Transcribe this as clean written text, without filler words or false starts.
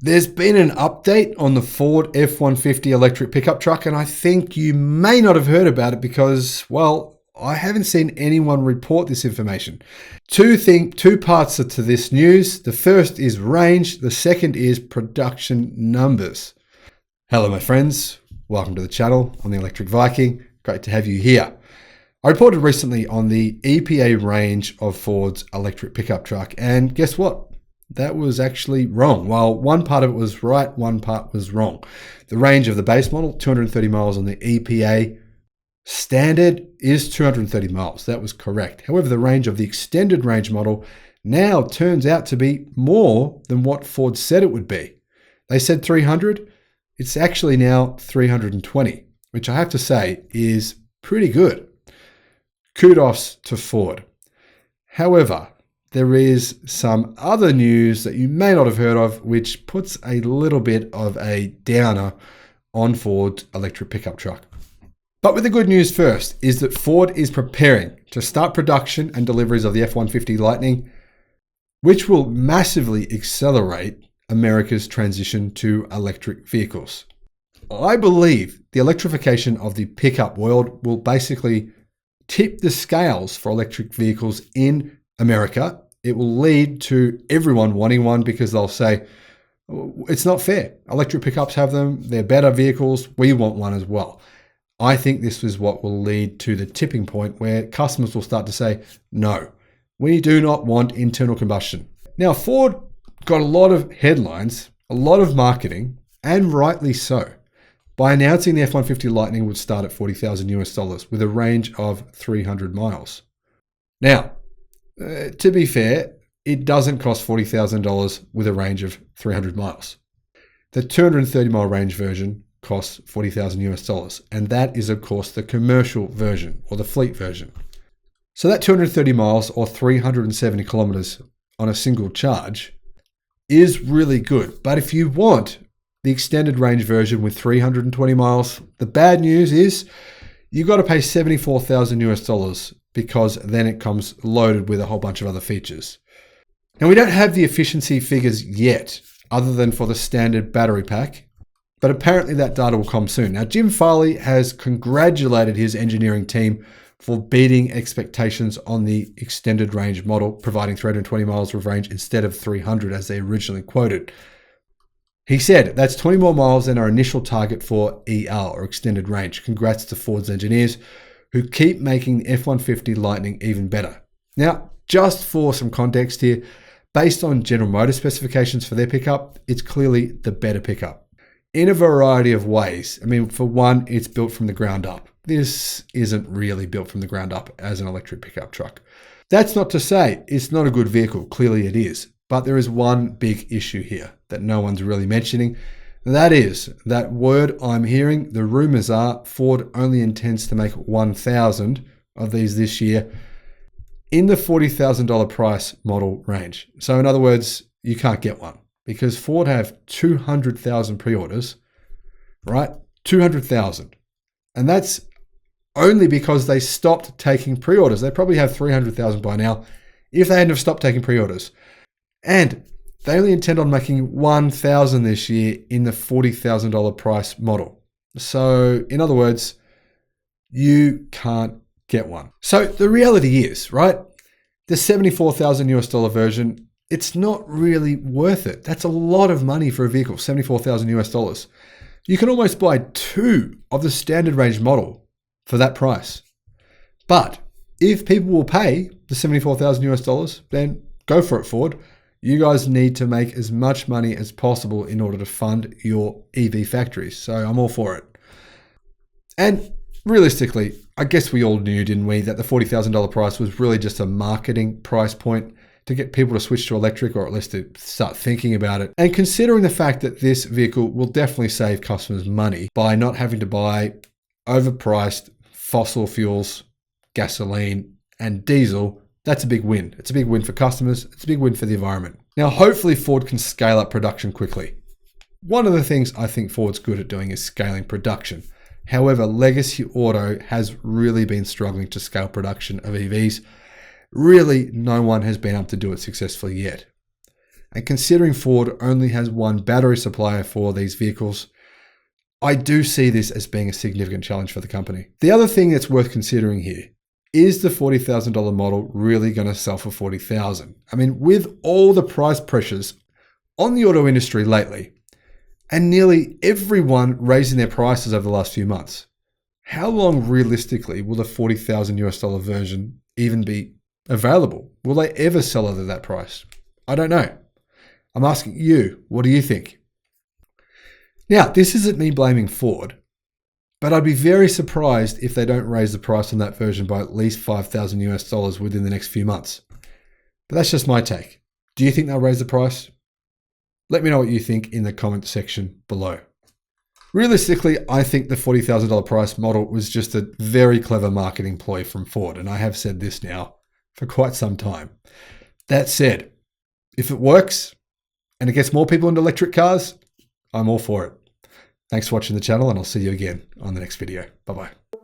There's been an update on the Ford F-150 electric pickup truck, and I think you may not have heard about it because, well, I haven't seen anyone report this information. Two parts to this news. The first is range. The second is production numbers. Hello, my friends. Welcome to the channel on the Electric Viking. Great to have you here. I reported recently on the EPA range of Ford's electric pickup truck, and guess what? That was actually wrong. While one part of it was right, one part was wrong. The range of the base model, 230 miles on the EPA standard, is 230 miles. That was correct. However, the range of the extended range model now turns out to be more than what Ford said it would be. They said 300. It's actually now 320, which I have to say is pretty good. Kudos to Ford. However, there is some other news that you may not have heard of, which puts a little bit of a downer on Ford's electric pickup truck. But with the good news first is that Ford is preparing to start production and deliveries of the F-150 Lightning, which will massively accelerate America's transition to electric vehicles. I believe the electrification of the pickup world will basically tip the scales for electric vehicles in America. It will lead to everyone wanting one because they'll say, it's not fair. Electric pickups have them. They're better vehicles. We want one as well. I think this is what will lead to the tipping point where customers will start to say, no, we do not want internal combustion. Now, Ford got a lot of headlines, a lot of marketing, and rightly so, by announcing the F-150 Lightning would start at $40,000 US with a range of 300 miles. Now, to be fair, it doesn't cost $40,000 with a range of 300 miles. The 230 mile range version costs $40,000 US, and that is, of course, the commercial version or the fleet version. So that 230 miles or 370 kilometers on a single charge is really good. But if you want the extended range version with 320 miles, the bad news is you've got to pay $74,000 US because then it comes loaded with a whole bunch of other features. Now, we don't have the efficiency figures yet, other than for the standard battery pack, but apparently that data will come soon. Now, Jim Farley has congratulated his engineering team for beating expectations on the extended range model, providing 320 miles of range instead of 300 as they originally quoted. He said, that's 20 more miles than our initial target for ER, or extended range. Congrats to Ford's engineers who keep making the F-150 Lightning even better. Now, just for some context here, based on General Motors specifications for their pickup, it's clearly the better pickup in a variety of ways. I mean, for one, it's built from the ground up. This isn't really built from the ground up as an electric pickup truck. That's not to say it's not a good vehicle. Clearly it is. But there is one big issue here that no one's really mentioning. That is that word I'm hearing. The rumors are Ford only intends to make 1,000 of these this year in the $40,000 price model range. So in other words, you can't get one because Ford have 200,000 pre-orders, right? 200,000. And that's only because they stopped taking pre-orders. They probably have 300,000 by now if they hadn't have stopped taking pre-orders. And they only intend on making 1,000 this year in the $40,000 price model. So in other words, you can't get one. So the reality is, right, the $74,000 US version, it's not really worth it. That's a lot of money for a vehicle, $74,000 US. You can almost buy two of the standard range model for that price. But if people will pay the $74,000 US, then go for it, Ford. You guys need to make as much money as possible in order to fund your EV factories. So I'm all for it. And realistically, I guess we all knew, didn't we, that the $40,000 price was really just a marketing price point to get people to switch to electric, or at least to start thinking about it. And considering the fact that this vehicle will definitely save customers money by not having to buy overpriced fossil fuels, gasoline, and diesel, that's a big win. It's a big win for customers. It's a big win for the environment. Now, hopefully Ford can scale up production quickly. One of the things I think Ford's good at doing is scaling production. However, Legacy Auto has really been struggling to scale production of EVs. Really, no one has been able to do it successfully yet. And considering Ford only has one battery supplier for these vehicles, I do see this as being a significant challenge for the company. The other thing that's worth considering here, is the $40,000 model really going to sell for $40,000? I mean, with all the price pressures on the auto industry lately, and nearly everyone raising their prices over the last few months, how long realistically will the $40,000 US version even be available? Will they ever sell at that price? I don't know. I'm asking you, what do you think? Now, this isn't me blaming Ford, but I'd be very surprised if they don't raise the price on that version by at least $5,000 US within the next few months. But that's just my take. Do you think they'll raise the price? Let me know what you think in the comment section below. Realistically, I think the $40,000 price model was just a very clever marketing ploy from Ford, and I have said this now for quite some time. That said, if it works and it gets more people into electric cars, I'm all for it. Thanks for watching the channel, and I'll see you again on the next video. Bye-bye.